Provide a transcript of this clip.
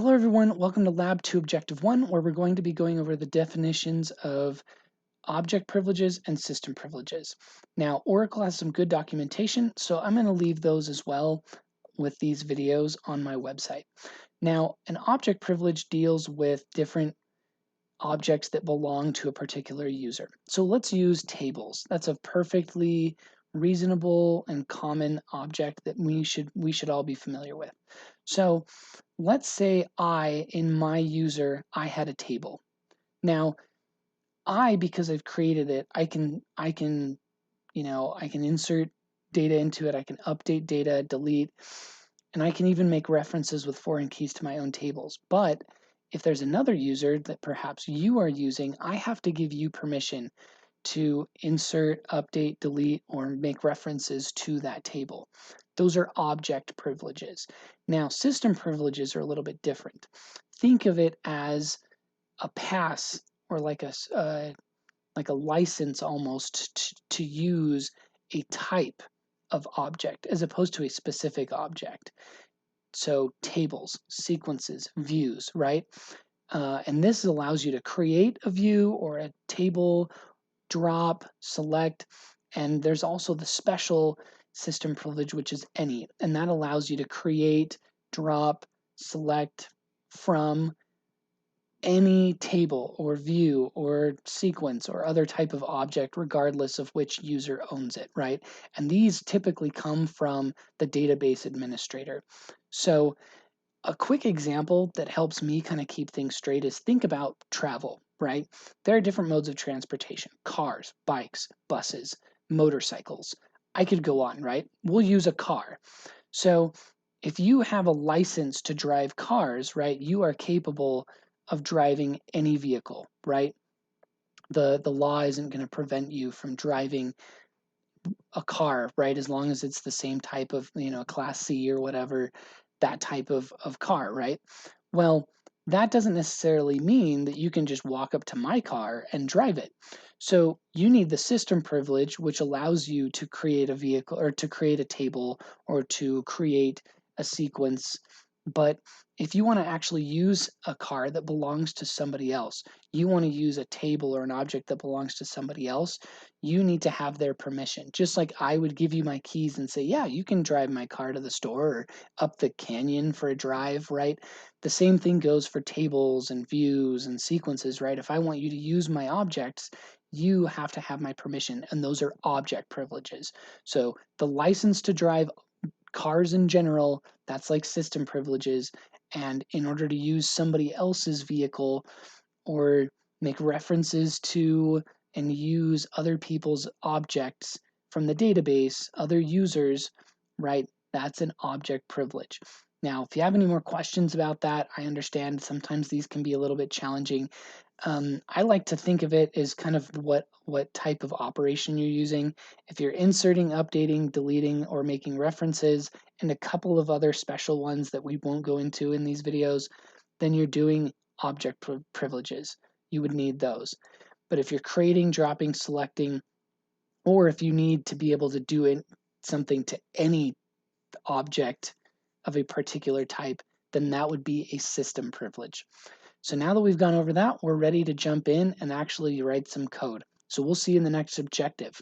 Hello everyone, welcome to Lab 2 Objective 1, where we're going to be going over the definitions of object privileges and system privileges. Now, Oracle has some good documentation, so I'm going to leave those as well with these videos on my website. Now, an object privilege deals with different objects that belong to a particular user. So let's use tables. That's a perfectly reasonable and common object that we should all be familiar with. So let's say in my user, I had a table. Now, because I've created it, I can insert data into it, I can update data, delete, and I can even make references with foreign keys to my own tables. But if there's another user that perhaps you are using, I have to give you permission to insert, update, delete, or make references to that table. Those are object privileges. Now, system privileges are a little bit different. Think of it as a pass or like a license almost to use a type of object as opposed to a specific object. So tables, sequences, views, right? And this allows you to create a view or a table, drop, select, and there's also the special system privilege, which is any, and that allows you to create, drop, select from any table or view or sequence or other type of object, regardless of which user owns it, right? And these typically come from the database administrator. So a quick example that helps me kind of keep things straight is think about travel, right? There are different modes of transportation: cars, bikes, buses, motorcycles. I could go on, right? We'll use a car. So if you have a license to drive cars, right, you are capable of driving any vehicle, right? The law isn't going to prevent you from driving a car, right? As long as it's the same type of, class C or whatever, that type of car, right? Well, that doesn't necessarily mean that you can just walk up to my car and drive it. So you need the system privilege, which allows you to create a vehicle or to create a table or to create a sequence. But if you want to actually use a car that belongs to somebody else, you want to use a table or an object that belongs to somebody else, you need to have their permission. Just like I would give you my keys and say, yeah, you can drive my car to the store or up the canyon for a drive, right? The same thing goes for tables and views and sequences, right? If I want you to use my objects, you have to have my permission, and those are object privileges. So the license to drive cars in general, that's like system privileges. And in order to use somebody else's vehicle or make references to and use other people's objects from the database, other users, right? That's an object privilege. Now, if you have any more questions about that, I understand sometimes these can be a little bit challenging. I like to think of it as kind of what type of operation you're using. If you're inserting, updating, deleting, or making references, and a couple of other special ones that we won't go into in these videos, then you're doing object privileges. You would need those. But if you're creating, dropping, selecting, or if you need to be able to do something to any object of a particular type, then that would be a system privilege. So now that we've gone over that, we're ready to jump in and actually write some code. So we'll see you in the next objective.